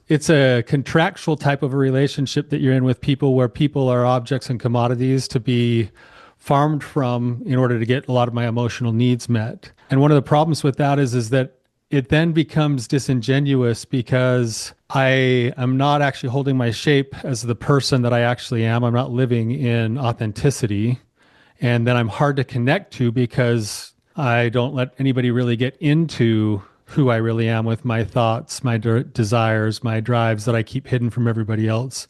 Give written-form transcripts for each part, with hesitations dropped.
It's a contractual type of a relationship that you're in with people where people are objects and commodities to be farmed from in order to get a lot of my emotional needs met. And one of the problems with that is that it then becomes disingenuous because I am not actually holding my shape as the person that I actually am. I'm not living in authenticity. And then I'm hard to connect to because I don't let anybody really get into who I really am with my thoughts, my desires, my drives that I keep hidden from everybody else.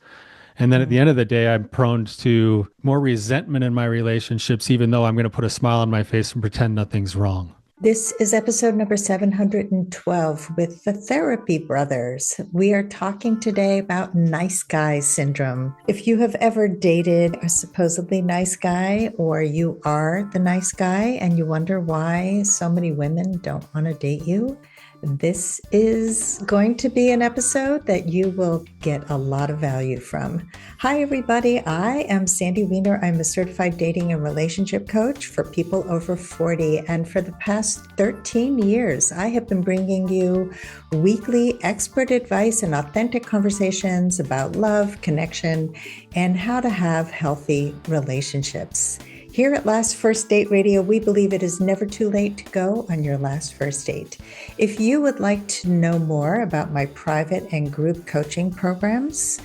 And then at the end of the day, I'm prone to more resentment in my relationships, even though I'm going to put a smile on my face and pretend nothing's wrong. This is episode number 712 with the Therapy Brothers. We are talking today about nice guy syndrome. If you have ever dated a supposedly nice guy, or you are the nice guy and you wonder why so many women don't want to date you, this is going to be an episode that you will get a lot of value from. Hi, everybody. I am Sandy Weiner. I'm a certified dating and relationship coach for people over 40. And for the past 13 years, I have been bringing you weekly expert advice and authentic conversations about love, connection, and how to have healthy relationships. Here at Last First Date Radio, we believe it is never too late to go on your last first date. If you would like to know more about my private and group coaching programs,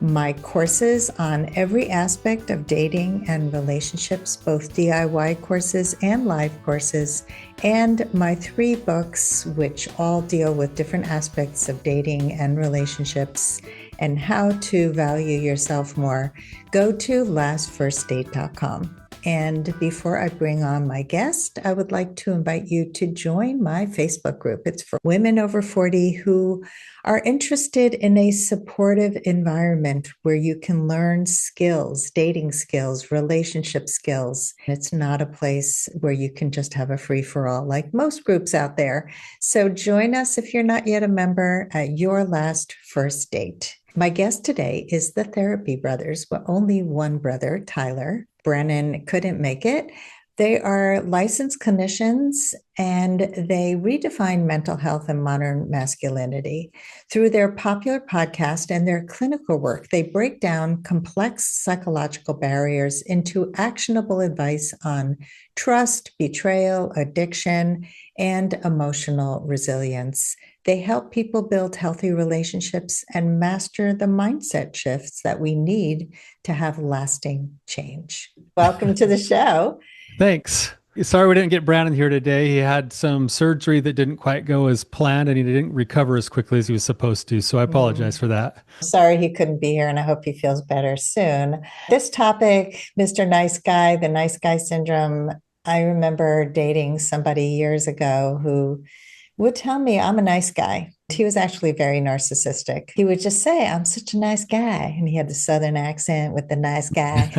my courses on every aspect of dating and relationships, both DIY courses and live courses, and my 3 books, which all deal with different aspects of dating and relationships and how to value yourself more, go to lastfirstdate.com. And before I bring on my guest, I would like to invite you to join my Facebook group. It's for women over 40 who are interested in a supportive environment where you can learn skills, dating skills, relationship skills. It's not a place where you can just have a free-for-all like most groups out there. So join us if you're not yet a member at Your Last First Date. My guest today is the Therapy Brothers, but only one brother, Tyler. Brennan couldn't make it. They are licensed clinicians and they redefine mental health and modern masculinity. Through their popular podcast and their clinical work, they break down complex psychological barriers into actionable advice on trust, betrayal, addiction, and emotional resilience. They help people build healthy relationships and master the mindset shifts that we need to have lasting change. Welcome to the show. Thanks. Sorry we didn't get Brandon here today. He had some surgery that didn't quite go as planned and he didn't recover as quickly as he was supposed to. So I apologize for that. Sorry he couldn't be here and I hope he feels better soon. This topic, Mr. Nice Guy, the nice guy syndrome, I remember dating somebody years ago who would tell me I'm a nice guy. He was actually very narcissistic. He would just say, I'm such a nice guy. And he had the Southern accent with the nice guy.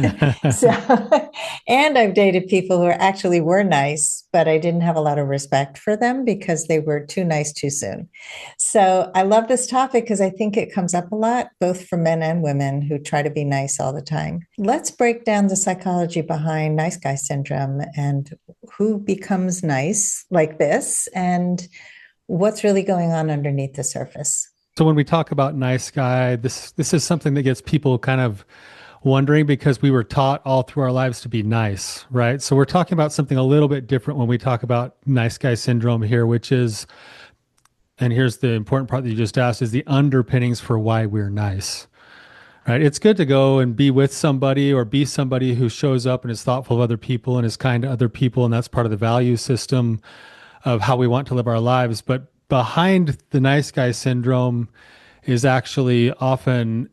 And I've dated people who actually were nice, but I didn't have a lot of respect for them because they were too nice too soon. So I love this topic because I think it comes up a lot, both for men and women who try to be nice all the time. Let's break down the psychology behind nice guy syndrome and who becomes nice like this and what's really going on underneath the surface. So when we talk about nice guy, this is something that gets people kind of wondering because we were taught all through our lives to be nice, right? So we're talking about something a little bit different when we talk about nice guy syndrome here, which is, and here's the important part that you just asked, is the underpinnings for why we're nice, right? It's good to go and be with somebody or be somebody who shows up and is thoughtful of other people and is kind to other people. And that's part of the value system of how we want to live our lives. But behind the nice guy syndrome is actually often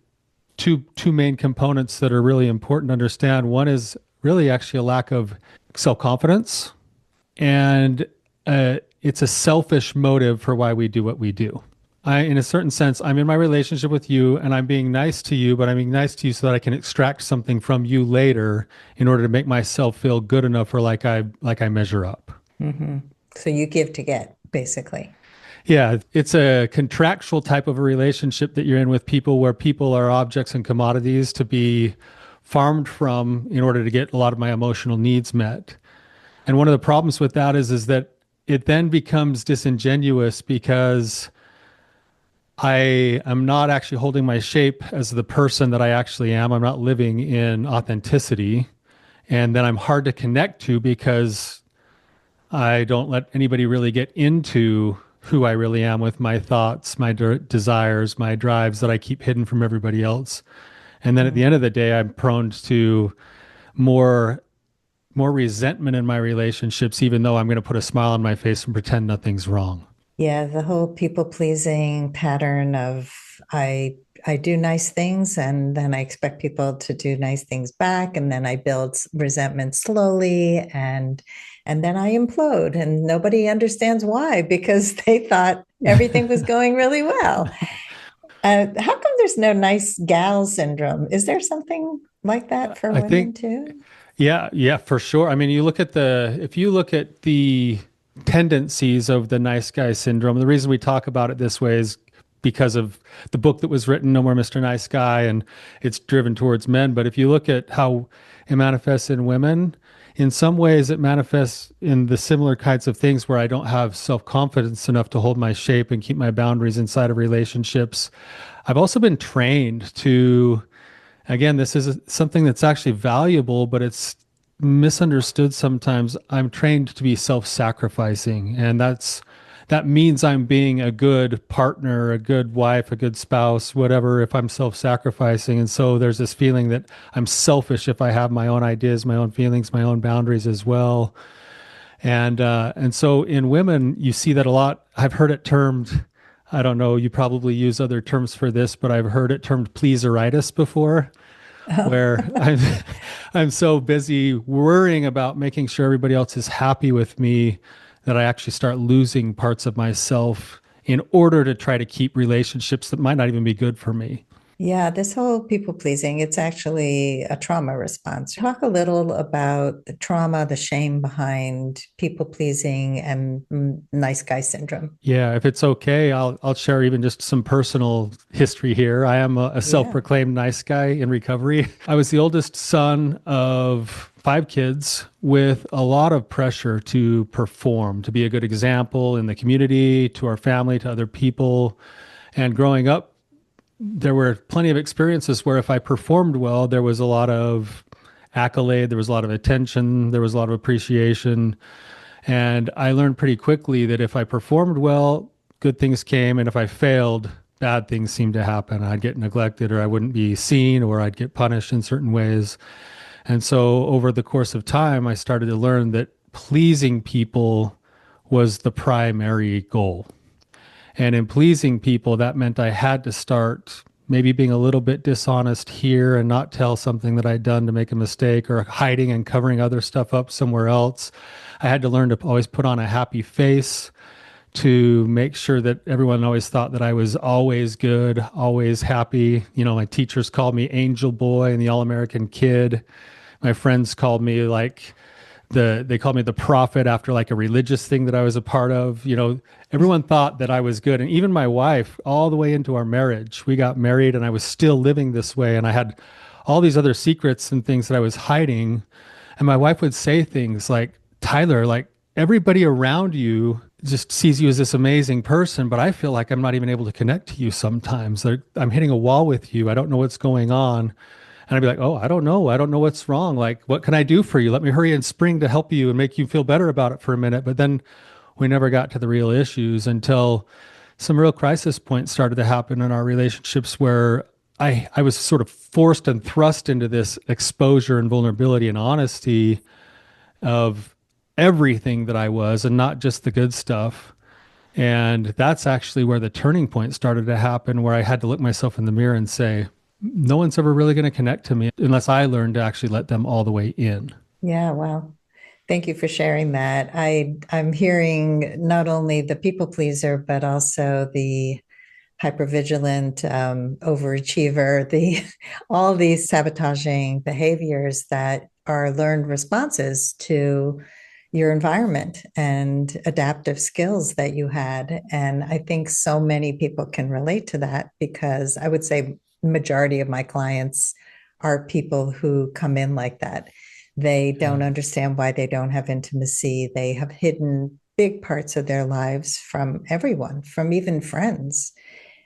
two main components that are really important to understand. One is really actually a lack of self-confidence, and it's a selfish motive for why we do what we do. In a certain sense, I'm in my relationship with you and I'm being nice to you, but I'm being nice to you so that I can extract something from you later in order to make myself feel good enough or like I measure up. Mm-hmm. So you give to get, basically. Yeah, it's a contractual type of a relationship that you're in with people where people are objects and commodities to be farmed from in order to get a lot of my emotional needs met. And one of the problems with that is that it then becomes disingenuous because I am not actually holding my shape as the person that I actually am. I'm not living in authenticity. And then I'm hard to connect to because I don't let anybody really get into who I really am with my thoughts, my desires, my drives that I keep hidden from everybody else. And then at the end of the day, I'm prone to more more resentment in my relationships, even though I'm going to put a smile on my face and pretend nothing's wrong. Yeah, the whole people pleasing pattern of I I do nice things and then I expect people to do nice things back and then I build resentment slowly and then I implode and nobody understands why because they thought everything was going really well. How come there's no nice gal syndrome? Is there something like that for I women think, too? yeah, yeah, for sure. I mean, if you look at the tendencies of the nice guy syndrome, the reason we talk about it this way is because of the book that was written, No More Mr. Nice Guy, and it's driven towards men. But if you look at how it manifests in women, in some ways it manifests in the similar kinds of things where I don't have self confidence enough to hold my shape and keep my boundaries inside of relationships. I've also been trained to, again, this is something that's actually valuable, but it's misunderstood sometimes. I'm trained to be self-sacrificing, and that means I'm being a good partner, a good wife, a good spouse, whatever, if I'm self-sacrificing. And so there's this feeling that I'm selfish if I have my own ideas, my own feelings, my own boundaries as well. And so in women, you see that a lot. I've heard it termed, I don't know, you probably use other terms for this, but I've heard it termed pleaseritis before, Oh. where I'm so busy worrying about making sure everybody else is happy with me that I actually start losing parts of myself in order to try to keep relationships that might not even be good for me. Yeah, this whole people pleasing, it's actually a trauma response. Talk a little about the trauma, the shame behind people pleasing and nice guy syndrome. Yeah, if it's okay, I'll share even just some personal history here. I am a Yeah. self-proclaimed nice guy in recovery. I was the oldest son of five kids with a lot of pressure to perform, to be a good example in the community, to our family, to other people. And growing up, there were plenty of experiences where if I performed well, there was a lot of accolade, there was a lot of attention, there was a lot of appreciation. And I learned pretty quickly that if I performed well, good things came. And if I failed, bad things seemed to happen. I'd get neglected or I wouldn't be seen or I'd get punished in certain ways. And so over the course of time, I started to learn that pleasing people was the primary goal. And in pleasing people, that meant I had to start maybe being a little bit dishonest here and not tell something that I'd done to make a mistake or hiding and covering other stuff up somewhere else. I had to learn to always put on a happy face to make sure that everyone always thought that I was always good, always happy. You know, my teachers called me Angel Boy and the All American Kid. My friends called me like they called me the prophet after like a religious thing that I was a part of. You know, everyone thought that I was good. And even my wife, all the way into our marriage, we got married and I was still living this way. And I had all these other secrets and things that I was hiding. And my wife would say things like, Tyler, like everybody around you just sees you as this amazing person, but I feel like I'm not even able to connect to you sometimes. I'm hitting a wall with you. I don't know what's going on. And I'd be like, oh, I don't know. I don't know what's wrong. Like, what can I do for you? Let me hurry and spring to help you and make you feel better about it for a minute. But then we never got to the real issues until some real crisis points started to happen in our relationships where I was sort of forced and thrust into this exposure and vulnerability and honesty of everything that I was and not just the good stuff. And that's actually where the turning point started to happen, where I had to look myself in the mirror and say, no one's ever really going to connect to me unless I learn to actually let them all the way in. Yeah, wow. Thank you for sharing that. I'm hearing not only the people pleaser, but also the hypervigilant, overachiever, the all these sabotaging behaviors that are learned responses to your environment and adaptive skills that you had. And I think so many people can relate to that because I would say majority of my clients are people who come in like that. They Yeah. don't understand why they don't have intimacy. They have hidden big parts of their lives from everyone, from even friends.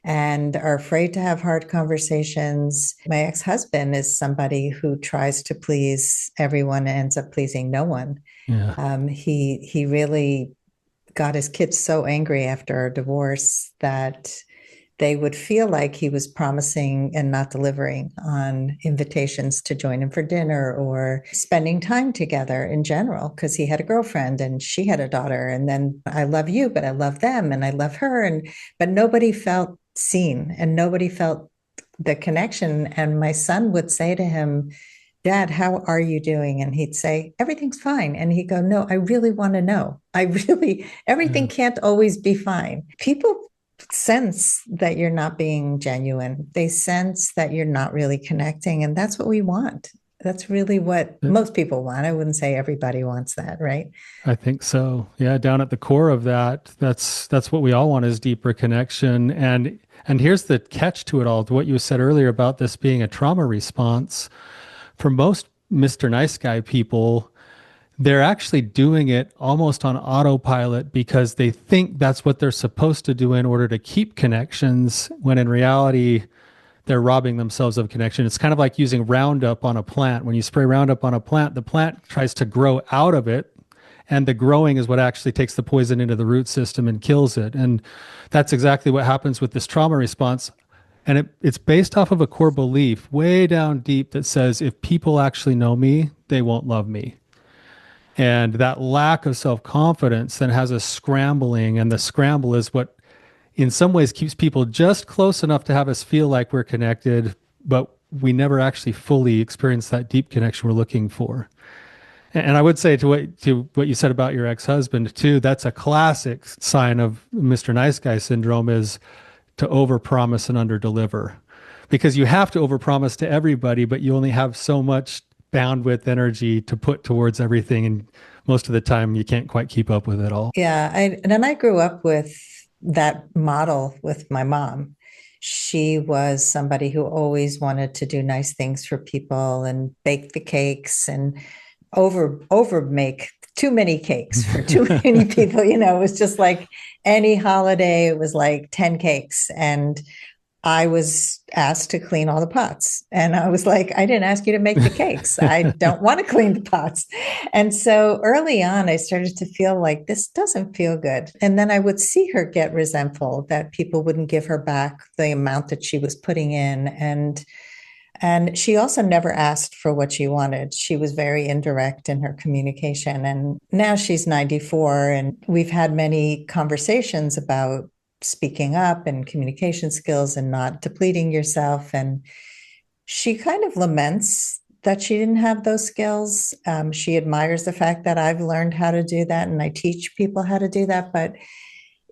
and are afraid to have hard conversations. My ex-husband is somebody who tries to please everyone and ends up pleasing no one. Yeah. He really got his kids so angry after our divorce that they would feel like he was promising and not delivering on invitations to join him for dinner or spending time together in general, because he had a girlfriend and she had a daughter. And then I love you, but I love them and I love her. But nobody felt seen and nobody felt the connection. And my son would say to him, Dad, how are you doing? And he'd say, everything's fine. And he'd go, No, I really want to know. Everything Yeah. can't always be fine. People sense that you're not being genuine. They sense that you're not really connecting. And that's what we want. That's really what most people want. I wouldn't say everybody wants that, right? I think so. Yeah, down at the core of that, that's what we all want is deeper connection. And here's the catch to it all, to what you said earlier about this being a trauma response. For most Mr. Nice Guy people, they're actually doing it almost on autopilot because they think that's what they're supposed to do in order to keep connections, when in reality, they're robbing themselves of connection. It's kind of like using Roundup on a plant. When you spray Roundup on a plant, the plant tries to grow out of it. And the growing is what actually takes the poison into the root system and kills it. And that's exactly what happens with this trauma response. And it's based off of a core belief way down deep that says if people actually know me, they won't love me. And that lack of self-confidence then has a scrambling, and the scramble is what in some ways keeps people just close enough to have us feel like we're connected, but we never actually fully experience that deep connection we're looking for. And I would say to what you said about your ex-husband too, that's a classic sign of Mr. Nice Guy syndrome, is to overpromise and underdeliver. Because you have to overpromise to everybody, but you only have so much bandwidth energy to put towards everything, and most of the time you can't quite keep up with it all. Yeah, I grew up with that model with my mom. She was somebody who always wanted to do nice things for people and bake the cakes and over make too many cakes for too many people. It was just like any holiday, it was like 10 cakes. And I was asked to clean all the pots. And I was like, I didn't ask you to make the cakes. I don't want to clean the pots. And so early on, I started to feel like this doesn't feel good. And then I would see her get resentful that people wouldn't give her back the amount that she was putting in. And she also never asked for what she wanted. She was very indirect in her communication. And now she's 94, and we've had many conversations about speaking up and communication skills and not depleting yourself. And she kind of laments that she didn't have those skills. She admires the fact that I've learned how to do that and I teach people how to do that. But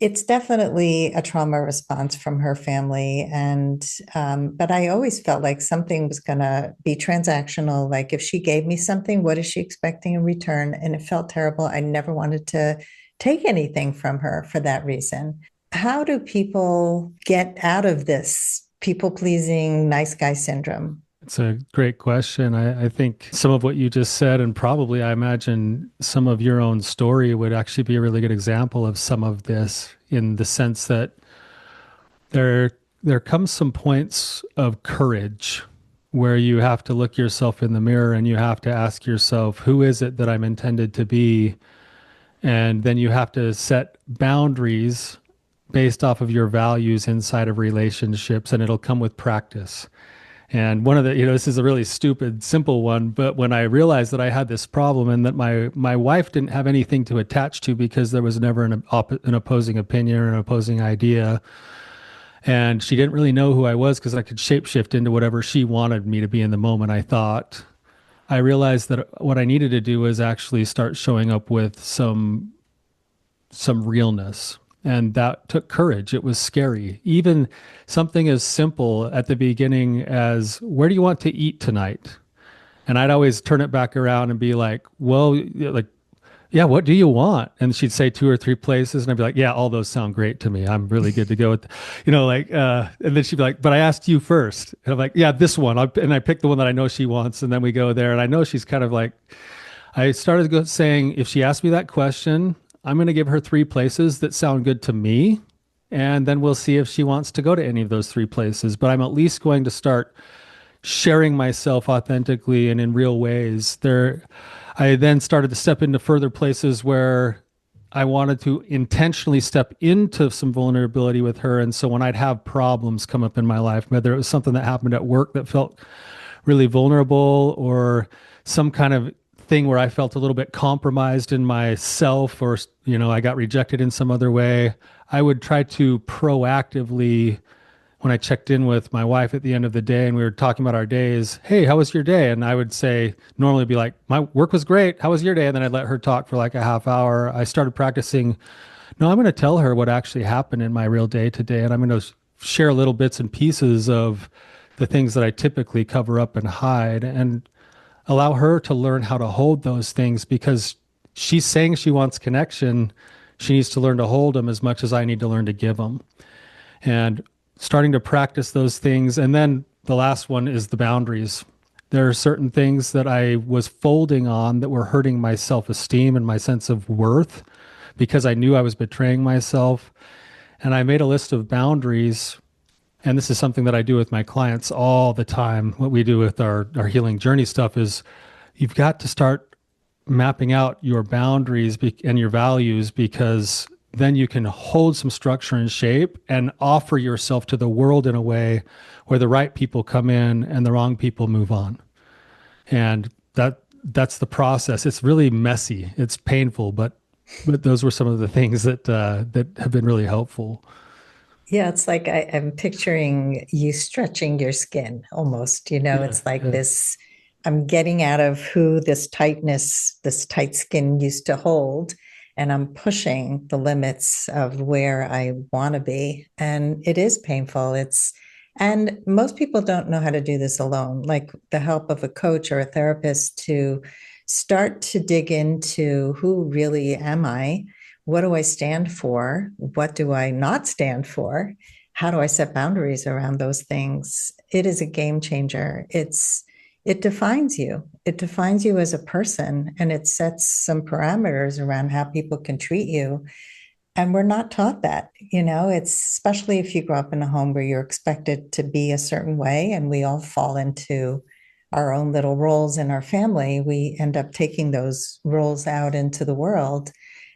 it's definitely a trauma response from her family. And, but I always felt like something was going to be transactional. Like if she gave me something, what is she expecting in return? And it felt terrible. I never wanted to take anything from her for that reason. How do people get out of this people pleasing nice guy syndrome? It's a great question. I think some of what you just said, and probably I imagine some of your own story, would actually be a really good example of some of this, in the sense that there comes some points of courage where you have to look yourself in the mirror and you have to ask yourself, who is it that I'm intended to be? And then you have to set boundaries based off of your values inside of relationships, and it'll come with practice. And one of the, this is a really stupid, simple one, but when I realized that I had this problem and that my wife didn't have anything to attach to because there was never an opposing opinion or an opposing idea, and she didn't really know who I was because I could shapeshift into whatever she wanted me to be in the moment, I realized that what I needed to do was actually start showing up with some realness. And that took courage. It was scary. Even something as simple at the beginning as, where do you want to eat tonight? And I'd always turn it back around and be like, well, like, yeah, what do you want? And she'd say 2 or 3 places. And I'd be like, yeah, all those sound great to me. I'm really good to go with, and then she'd be like, but I asked you first. And I'm like, yeah, this one. And I picked the one that I know she wants. And then we go there. And I know she's kind of like, I started saying, if she asked me that question, I'm going to give her 3 places that sound good to me. And then we'll see if she wants to go to any of those three places. But I'm at least going to start sharing myself authentically and in real ways. I then started to step into further places where I wanted to intentionally step into some vulnerability with her. And so when I'd have problems come up in my life, whether it was something that happened at work that felt really vulnerable, or some kind of thing where I felt a little bit compromised in myself, or, I got rejected in some other way, I would try to proactively, when I checked in with my wife at the end of the day and we were talking about our days, hey, how was your day? And I would say, normally be like, my work was great. How was your day? And then I'd let her talk for like a half hour. I started practicing, no, I'm going to tell her what actually happened in my real day today. And I'm going to share little bits and pieces of the things that I typically cover up and hide, and allow her to learn how to hold those things, because she's saying she wants connection. She needs to learn to hold them as much as I need to learn to give them. And starting to practice those things. And then the last one is the boundaries. There are certain things that I was folding on that were hurting my self-esteem and my sense of worth, because I knew I was betraying myself. And I made a list of boundaries. And this is something that I do with my clients all the time. What we do with our healing journey stuff is, you've got to start mapping out your boundaries and your values, because then you can hold some structure and shape and offer yourself to the world in a way where the right people come in and the wrong people move on. And that's the process. It's really messy. It's painful, but those were some of the things that have been really helpful. Yeah, it's like I'm picturing you stretching your skin almost, Yeah, it's like yeah, this, I'm getting out of who this tightness, this tight skin used to hold, and I'm pushing the limits of where I want to be. And it is painful. And most people don't know how to do this alone, like the help of a coach or a therapist to start to dig into, who really am I? What do I stand for? What do I not stand for? How do I set boundaries around those things? It is a game changer. It defines you. It defines you as a person, and it sets some parameters around how people can treat you. And we're not taught that, it's especially if you grow up in a home where you're expected to be a certain way, and we all fall into our own little roles in our family. We end up taking those roles out into the world.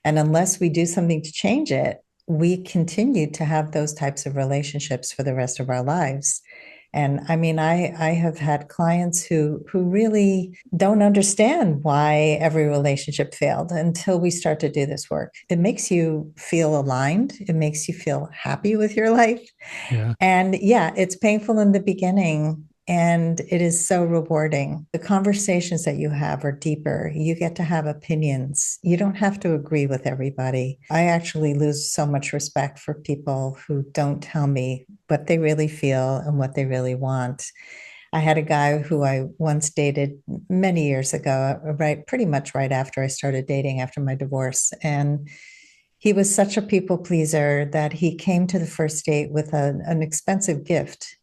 And unless we do something to change it, we continue to have those types of relationships for the rest of our lives. And I mean, I have had clients who really don't understand why every relationship failed until we start to do this work. It makes you feel aligned. It makes you feel happy with your life. yeah. And yeah, it's painful in the beginning, and it is so rewarding. The conversations that you have are deeper. You get to have opinions. You don't have to agree with everybody. I actually lose so much respect for people who don't tell me what they really feel and what they really want. I had a guy who I once dated many years ago, right, pretty much right after I started dating after my divorce. And he was such a people pleaser that he came to the first date with an expensive gift,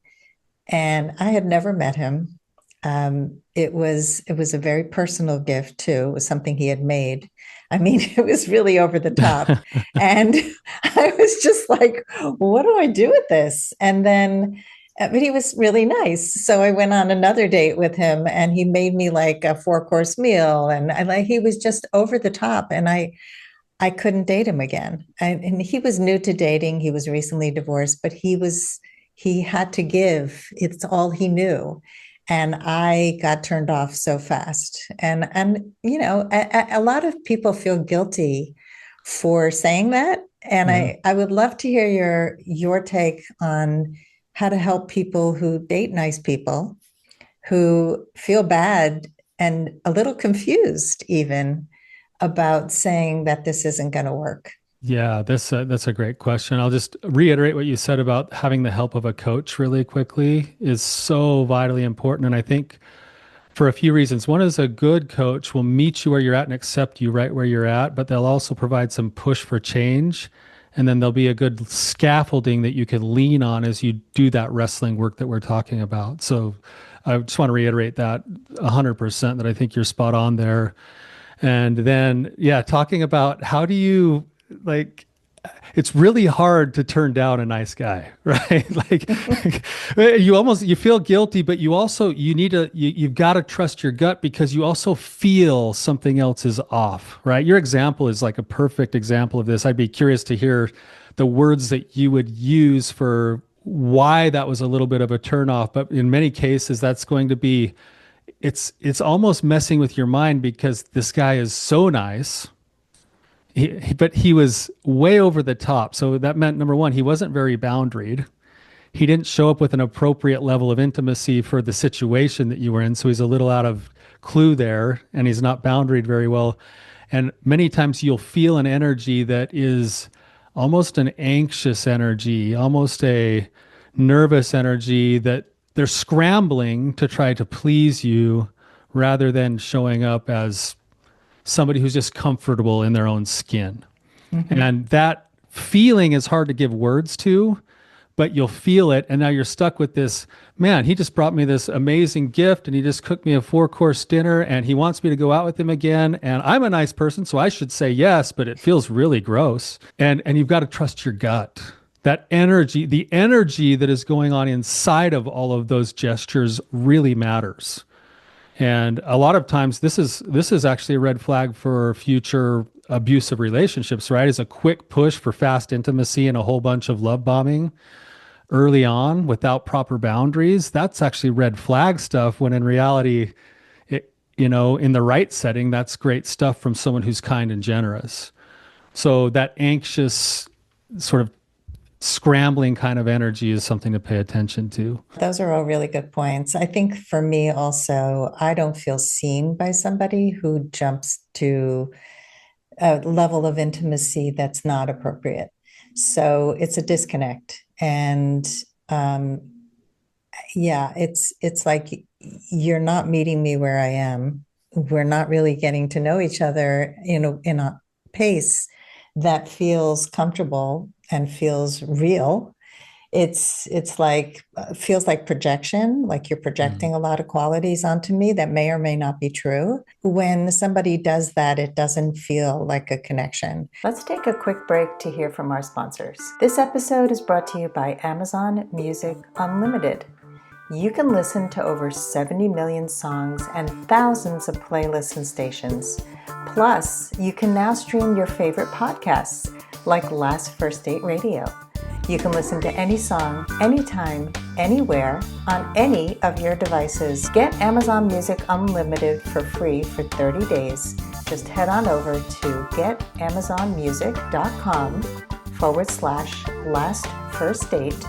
and I had never met him. It was a very personal gift too. It was something he had made. I mean, it was really over the top, and I was just like, "What do I do with this?" And then, but he was really nice, so I went on another date with him, and he made me like a four-course meal, and I like he was just over the top, and I couldn't date him again. And he was new to dating. He was recently divorced, but he had to give. It's all he knew. And I got turned off so fast. And a lot of people feel guilty for saying that. And Yeah. I would love to hear your take on how to help people who date nice people, who feel bad and a little confused even about saying that this isn't going to work. Yeah, that's a great question. I'll just reiterate what you said about having the help of a coach really quickly is so vitally important. And I think for a few reasons. One is, a good coach will meet you where you're at and accept you right where you're at, but they'll also provide some push for change. And then there'll be a good scaffolding that you can lean on as you do that wrestling work that we're talking about. So I just want to reiterate that 100%, that I think you're spot on there. And then, yeah, talking about how do you, like, it's really hard to turn down a nice guy, right? Like you feel guilty, but you've got to trust your gut because you also feel something else is off, right? Your example is like a perfect example of this. I'd be curious to hear the words that you would use for why that was a little bit of a turnoff. But in many cases, that's going to be it's almost messing with your mind because this guy is so nice but he was way over the top. So that meant number one, he wasn't very boundaried. He didn't show up with an appropriate level of intimacy for the situation that you were in. So he's a little out of clue there and he's not boundaried very well. And many times you'll feel an energy that is almost an anxious energy, almost a nervous energy that they're scrambling to try to please you rather than showing up as somebody who's just comfortable in their own skin. Mm-hmm. And that feeling is hard to give words to, but you'll feel it. And now you're stuck with this, man, he just brought me this amazing gift and he just cooked me a 4-course dinner and he wants me to go out with him again. And I'm a nice person, so I should say yes, but it feels really gross. And you've got to trust your gut. That energy, the energy that is going on inside of all of those gestures really matters. And a lot of times this is actually a red flag for future abusive relationships, right? Is a quick push for fast intimacy and a whole bunch of love bombing early on without proper boundaries. That's actually red flag stuff when in reality, in the right setting, that's great stuff from someone who's kind and generous. So that anxious sort of scrambling kind of energy is something to pay attention to. Those are all really good points. I think for me also, I don't feel seen by somebody who jumps to a level of intimacy that's not appropriate. So it's a disconnect. And it's like you're not meeting me where I am. We're not really getting to know each other in a pace that feels comfortable and feels real. It's like feels like projection, like you're projecting a lot of qualities onto me that may or may not be true. When somebody does that, it doesn't feel like a connection. Let's take a quick break to hear from our sponsors. This episode is brought to you by Amazon Music Unlimited. You can listen to over 70 million songs and thousands of playlists and stations. Plus, you can now stream your favorite podcasts like Last First Date Radio. You can listen to any song, anytime, anywhere, on any of your devices. Get Amazon Music Unlimited for free for 30 days. Just head on over to getamazonmusic.com/last first date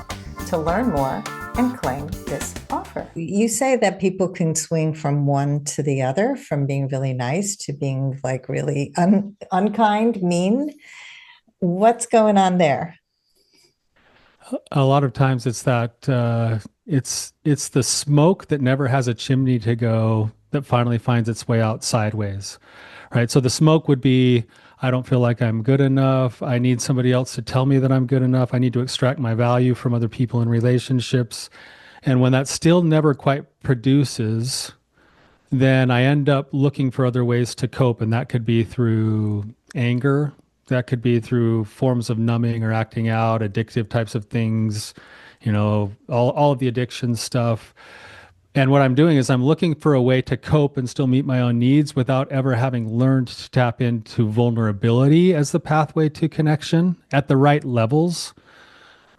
to learn more and claim this offer. You say that people can swing from one to the other, from being really nice to being like really unkind, mean. What's going on there? A lot of times it's that it's the smoke that never has a chimney to go that finally finds its way out sideways, right? So the smoke would be, I don't feel like I'm good enough. I need somebody else to tell me that I'm good enough. I need to extract my value from other people in relationships. And when that still never quite produces, then I end up looking for other ways to cope. And that could be through anger. That could be through forms of numbing or acting out, addictive types of things, all of the addiction stuff. And what I'm doing is I'm looking for a way to cope and still meet my own needs without ever having learned to tap into vulnerability as the pathway to connection at the right levels,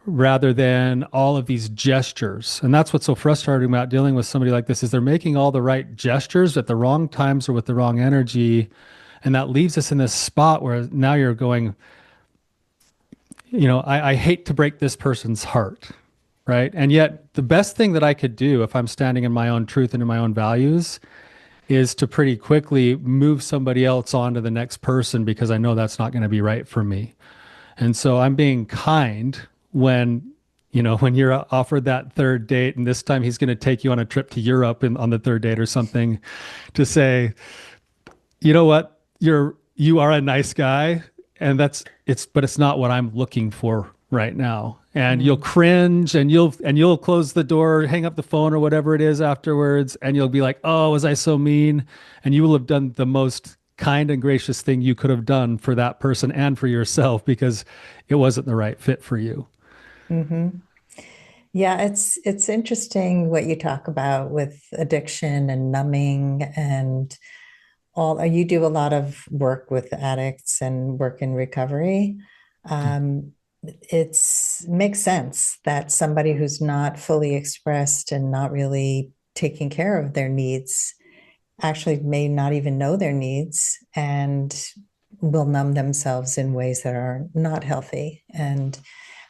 rather than all of these gestures. And that's what's so frustrating about dealing with somebody like this is they're making all the right gestures at the wrong times or with the wrong energy. And that leaves us in this spot where now you're going, I hate to break this person's heart, right? And yet the best thing that I could do if I'm standing in my own truth and in my own values is to pretty quickly move somebody else on to the next person because I know that's not going to be right for me. And so I'm being kind when you're offered that third date and this time he's going to take you on a trip to Europe on the third date or something, to say, you know what? You are a nice guy, and but it's not what I'm looking for right now. And you'll cringe and you'll close the door, hang up the phone or whatever it is afterwards, and you'll be like, oh, was I so mean? And you will have done the most kind and gracious thing you could have done for that person and for yourself because it wasn't the right fit for you. Hmm. Yeah, it's interesting what you talk about with addiction and numbing and all. You do a lot of work with addicts and work in recovery. Um, it's makes sense that somebody who's not fully expressed and not really taking care of their needs actually may not even know their needs and will numb themselves in ways that are not healthy. And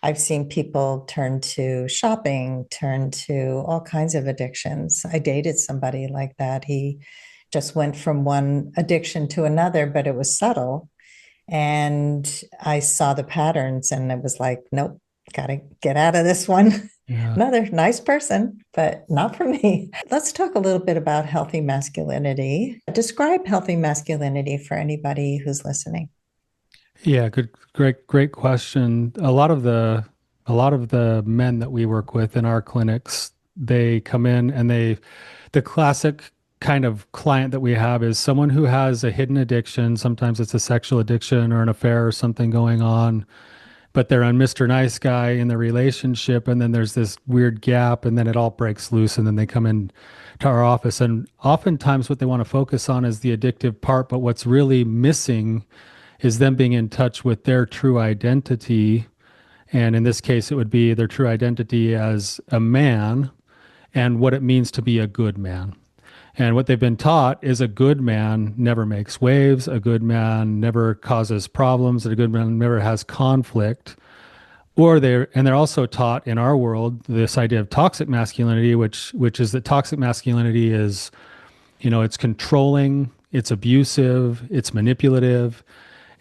I've seen people turn to shopping, turn to all kinds of addictions. I dated somebody like that. He just went from one addiction to another, but it was subtle. And I saw the patterns and it was like, nope, got to get out of this one. Yeah. Another nice person, but not for me. Let's talk a little bit about healthy masculinity. Describe healthy masculinity for anybody who's listening. Yeah, great question. A lot of the men that we work with in our clinics, they come in and the classic kind of client that we have is someone who has a hidden addiction. Sometimes it's a sexual addiction or an affair or something going on, but they're on Mr. Nice Guy in the relationship, and then there's this weird gap, and then it all breaks loose, and then they come in to our office. And oftentimes what they want to focus on is the addictive part, but what's really missing is them being in touch with their true identity. And in this case, it would be their true identity as a man and what it means to be a good man. And what they've been taught is a good man never makes waves, a good man never causes problems, a good man never has conflict. They're also taught in our world this idea of toxic masculinity, which is that toxic masculinity is, it's controlling, it's abusive, it's manipulative.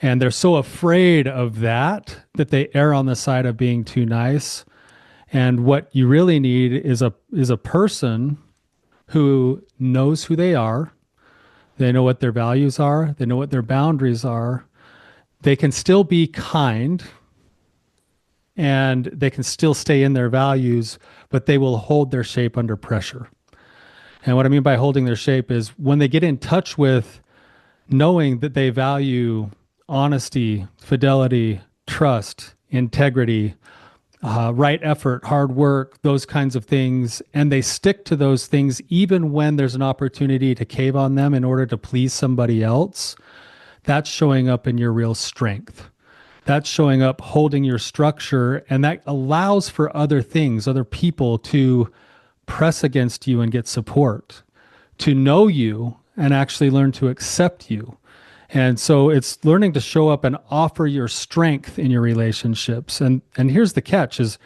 And they're so afraid of that they err on the side of being too nice. And what you really need is a person who knows who they are. They know what their values are. They know what their boundaries are. They can still be kind and they can still stay in their values, but they will hold their shape under pressure. And what I mean by holding their shape is when they get in touch with knowing that they value honesty, fidelity, trust, integrity, right effort, hard work, those kinds of things. And they stick to those things even when there's an opportunity to cave on them in order to please somebody else. That's showing up in your real strength. That's showing up holding your structure. And that allows for other things, other people to press against you and get support, to know you and actually learn to accept you. And so it's learning to show up and offer your strength in your relationships. And here's the catch is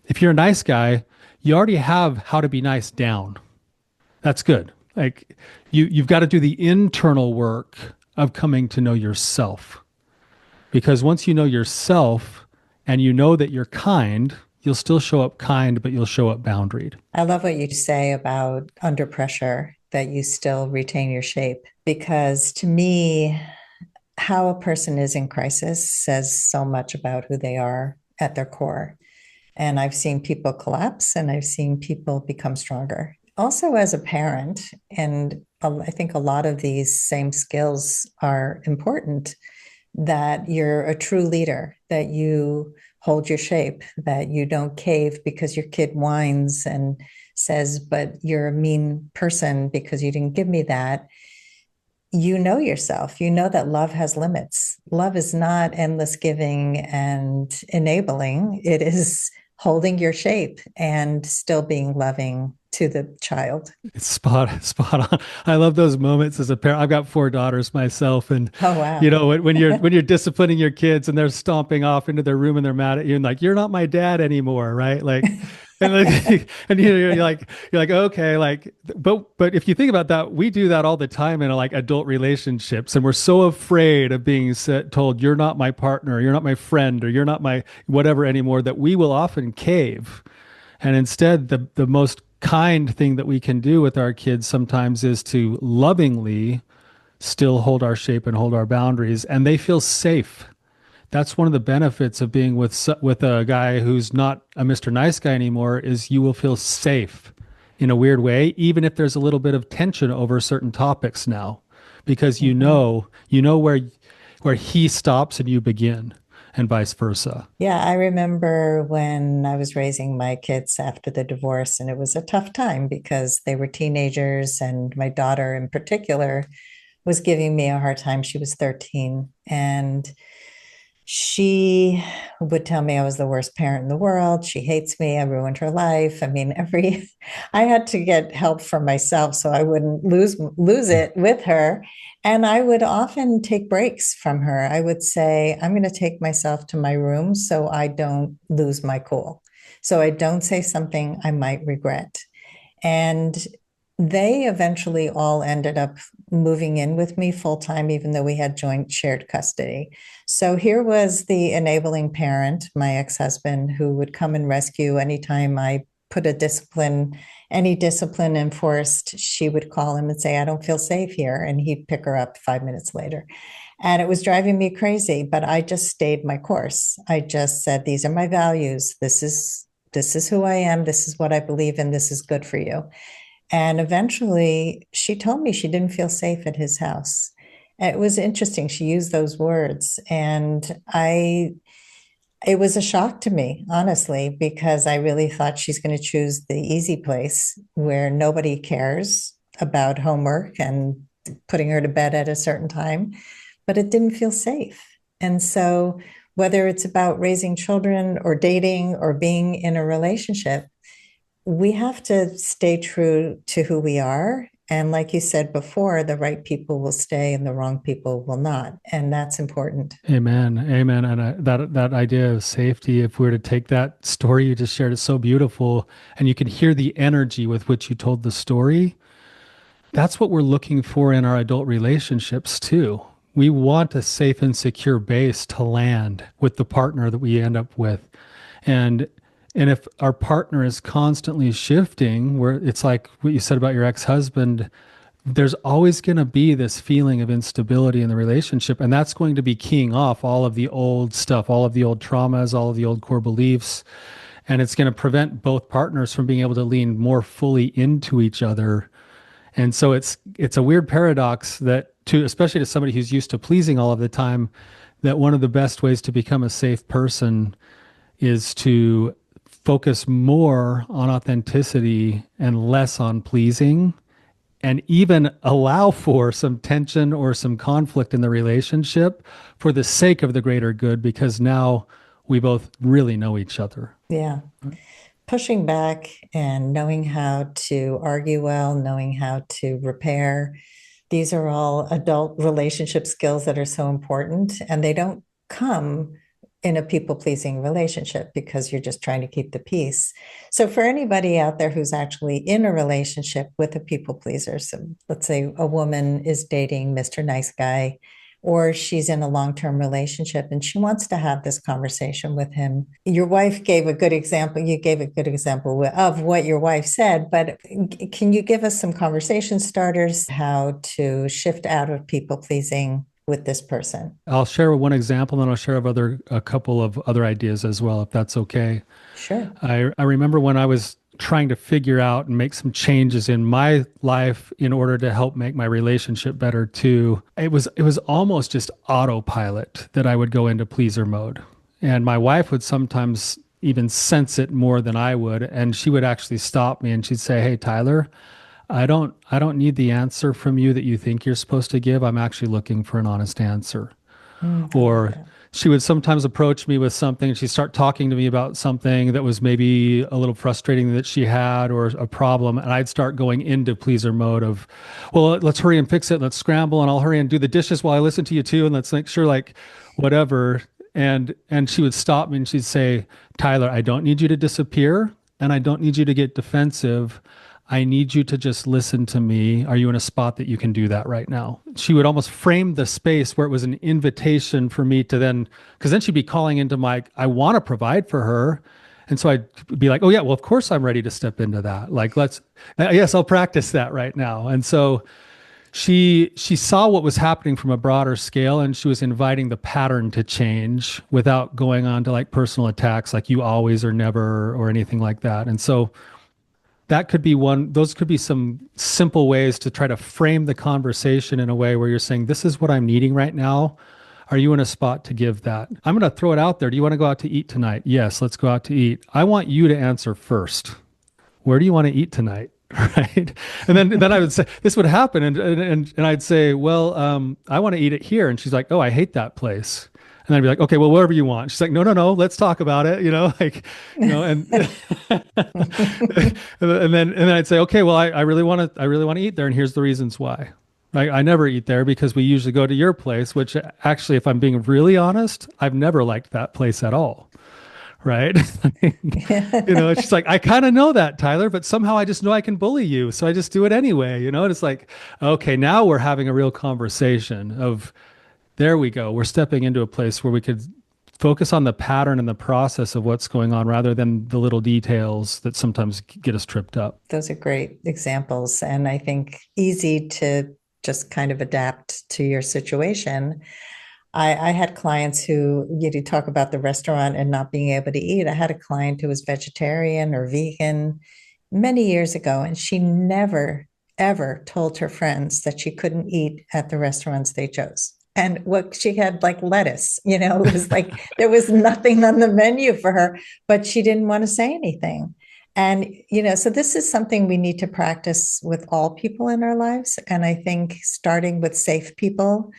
if you're a nice guy, you already have how to be nice down. That's good. Like you've got to do the internal work of coming to know yourself. Because once you know yourself and you know that you're kind, you'll still show up kind, but you'll show up boundaried. I love what you say about under pressure, that you still retain your shape. Because to me, how a person is in crisis says so much about who they are at their core. And I've seen people collapse and I've seen people become stronger. Also, as a parent, and I think a lot of these same skills are important, that you're a true leader, that you hold your shape, that you don't cave because your kid whines and says, but you're a mean person because you didn't give me that. You know yourself. You know that love has limits. Love is not endless giving and enabling. It is holding your shape and still being loving to the child. It's spot on. I love those moments as a parent. I've got 4 daughters myself, and Oh, wow. when you're disciplining your kids and they're stomping off into their room and they're mad at you and like you're not my dad anymore, right? Like, and like, and you're like okay, like, but if you think about that, we do that all the time in like adult relationships, and we're so afraid of being told you're not my partner, you're not my friend, or you're not my whatever anymore that we will often cave. And instead, the most kind thing that we can do with our kids sometimes is to lovingly still hold our shape and hold our boundaries, and they feel safe. That's one of the benefits of being with a guy who's not a Mr. Nice Guy anymore is you will feel safe in a weird way, even if there's a little bit of tension over certain topics now, because Mhm. you know where he stops and you begin, and vice versa. Yeah, I remember when I was raising my kids after the divorce, and it was a tough time because they were teenagers, and my daughter in particular was giving me a hard time. She was 13, and she would tell me I was the worst parent in the world. She hates me. I ruined her life. I mean, I had to get help from myself so I wouldn't lose it with her. And I would often take breaks from her. I would say, I'm going to take myself to my room so I don't lose my cool. So I don't say something I might regret. And they eventually all ended up moving in with me full time, even though we had joint shared custody. So here was the enabling parent, my ex husband, who would come and rescue anytime I put any discipline enforced. She would call him and say, I don't feel safe here. And he'd pick her up 5 minutes later. And it was driving me crazy, but I just stayed my course. I just said, these are my values. This is who I am. This is what I believe in. This is good for you. And eventually she told me she didn't feel safe at his house. And it was interesting. She used those words. It was a shock to me, honestly, because I really thought she's going to choose the easy place where nobody cares about homework and putting her to bed at a certain time, but it didn't feel safe. And so, whether it's about raising children or dating or being in a relationship, we have to stay true to who we are. And like you said before, the right people will stay and the wrong people will not. And that's important. Amen. Amen. And that idea of safety, if we were to take that story you just shared, is so beautiful. And you can hear the energy with which you told the story. That's what we're looking for in our adult relationships too. We want a safe and secure base to land with the partner that we end up with. And and if our partner is constantly shifting, where it's like what you said about your ex-husband, there's always going to be this feeling of instability in the relationship. And that's going to be keying off all of the old stuff, all of the old traumas, all of the old core beliefs. And it's going to prevent both partners from being able to lean more fully into each other. And so it's a weird paradox that to especially to somebody who's used to pleasing all of the time, that one of the best ways to become a safe person is to focus more on authenticity and less on pleasing, and even allow for some tension or some conflict in the relationship for the sake of the greater good, because now we both really know each other. Yeah. Pushing back and knowing how to argue well, knowing how to repair. These are all adult relationship skills that are so important, and they don't come in a people pleasing relationship because you're just trying to keep the peace. So, for anybody out there who's actually in a relationship with a people pleaser, so let's say a woman is dating Mr. Nice Guy, or she's in a long term relationship and she wants to have this conversation with him. Your wife gave a good example. You gave a good example of what your wife said, but can you give us some conversation starters, how to shift out of people pleasing with this person? I'll share one example, and I'll share a couple of other ideas as well, if that's okay. Sure. I remember when I was trying to figure out and make some changes in my life in order to help make my relationship better too. It was almost just autopilot that I would go into pleaser mode. And my wife would sometimes even sense it more than I would, and she would actually stop me and she'd say, "Hey Tyler, I don't need the answer from you that you think you're supposed to give. I'm actually looking for an honest answer." I like Or that. she would sometimes approach me with something. She'd start talking to me about something that was maybe a little frustrating that she had or a problem. And I'd start going into pleaser mode of, well, let's hurry and fix it. Let's scramble and I'll hurry and do the dishes while I listen to you too. And let's make sure like whatever. And she would stop me and she'd say, "Tyler, I don't need you to disappear and I don't need you to get defensive. I need you to just listen to me. Are you in a spot that you can do that right now?" She would almost frame the space where it was an invitation for me to then, because then she'd be calling into my, I want to provide for her. And so I'd be like, "Oh, yeah, well, of course I'm ready to step into that. Like, yes, I'll practice that right now." And so she saw what was happening from a broader scale, and she was inviting the pattern to change without going on to like personal attacks, like you always or never or anything like that. And so that could be one, those could be some simple ways to try to frame the conversation in a way where you're saying, this is what I'm needing right now. Are you in a spot to give that? I'm going to throw it out there. Do you want to go out to eat tonight? Yes, let's go out to eat. I want you to answer first. Where do you want to eat tonight? Right. And then I would say, this would happen. And I'd say, well, I want to eat it here. And she's like, oh, I hate that place. And I'd be like, okay, well, whatever you want. She's like, no, let's talk about it. And and then I'd say, okay, well, I really want to eat there. And here's the reasons why. I never eat there because we usually go to your place, which actually, if I'm being really honest, I've never liked that place at all. Right. It's just like, I kind of know that, Tyler, but somehow I just know I can bully you. So I just do it anyway, and it's like, okay, now we're having a real conversation of, there we go. We're stepping into a place where we could focus on the pattern and the process of what's going on rather than the little details that sometimes get us tripped up. Those are great examples. And I think easy to just kind of adapt to your situation. I had clients who, talk about the restaurant and not being able to eat. I had a client who was vegetarian or vegan many years ago, and she never, ever told her friends that she couldn't eat at the restaurants they chose. And what she had, like lettuce, it was like there was nothing on the menu for her, but she didn't want to say anything. And, so this is something we need to practice with all people in our lives. And I think starting with safe people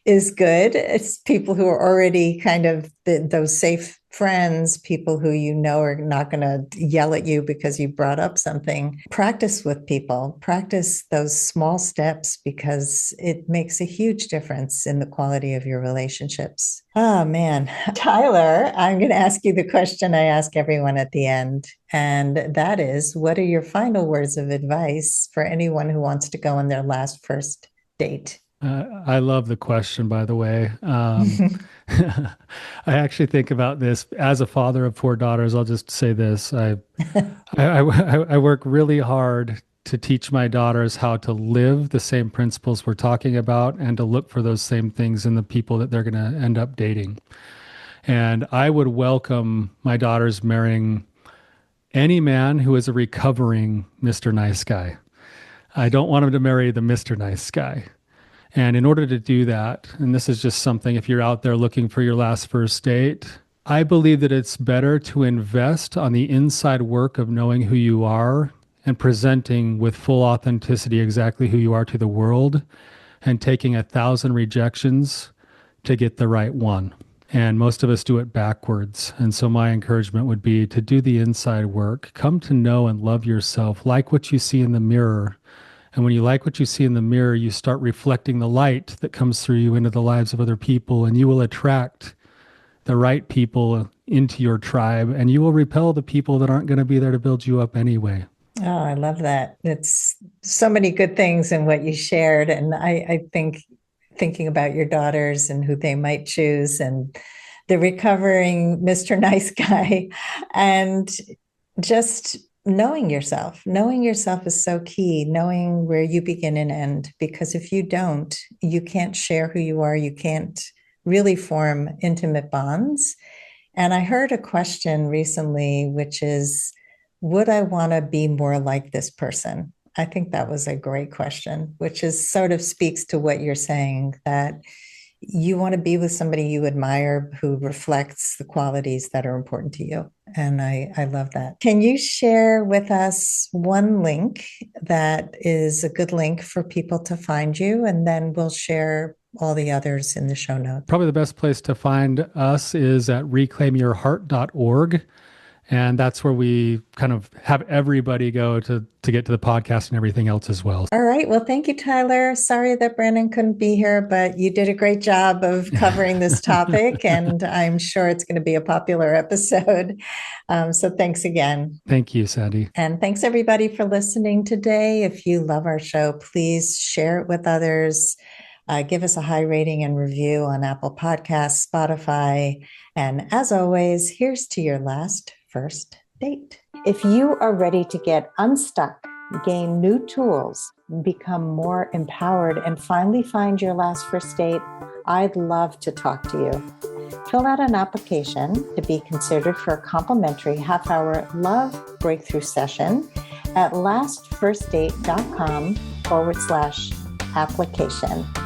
is good. It's people who are already kind of those safe friends, people who are not going to yell at you because you brought up something. Practice with people, practice those small steps because it makes a huge difference in the quality of your relationships. Oh, man. Tyler, I'm going to ask you the question I ask everyone at the end. And that is, what are your final words of advice for anyone who wants to go on their first date? I love the question, by the way. I actually think about this as a father of 4 daughters. I'll just say this. I work really hard to teach my daughters how to live the same principles we're talking about and to look for those same things in the people that they're going to end up dating. And I would welcome my daughters marrying any man who is a recovering Mr. Nice Guy. I don't want them to marry the Mr. Nice Guy. And in order to do that, and this is just something, if you're out there looking for your first date, I believe that it's better to invest on the inside work of knowing who you are and presenting with full authenticity exactly who you are to the world and taking 1,000 rejections to get the right one. And most of us do it backwards. And so my encouragement would be to do the inside work, come to know and love yourself, like what you see in the mirror. And when you like what you see in the mirror, you start reflecting the light that comes through you into the lives of other people, and you will attract the right people into your tribe, and you will repel the people that aren't going to be there to build you up anyway. Oh, I love that. It's so many good things in what you shared. And I think thinking about your daughters and who they might choose and the recovering Mr. Nice Guy and just knowing yourself is so key, knowing where you begin and end, because if you don't, you can't share who you are. You can't really form intimate bonds. And I heard a question recently, which is, would I want to be more like this person? I think that was a great question, which is sort of speaks to what you're saying, that you want to be with somebody you admire who reflects the qualities that are important to you. And I love that. Can you share with us one link that is a good link for people to find you? And then we'll share all the others in the show notes. Probably the best place to find us is at reclaimyourheart.org. And that's where we kind of have everybody go to get to the podcast and everything else as well. All right. Well, thank you, Tyler. Sorry that Brandon couldn't be here, but you did a great job of covering this topic, and I'm sure it's going to be a popular episode. So thanks again. Thank you, Sandy. And thanks, everybody, for listening today. If you love our show, please share it with others. Give us a high rating and review on Apple Podcasts, Spotify. And as always, here's to your first date. If you are ready to get unstuck, gain new tools, become more empowered, and finally find your first date, I'd love to talk to you. Fill out an application to be considered for a complimentary half-hour love breakthrough session at lastfirstdate.com/application.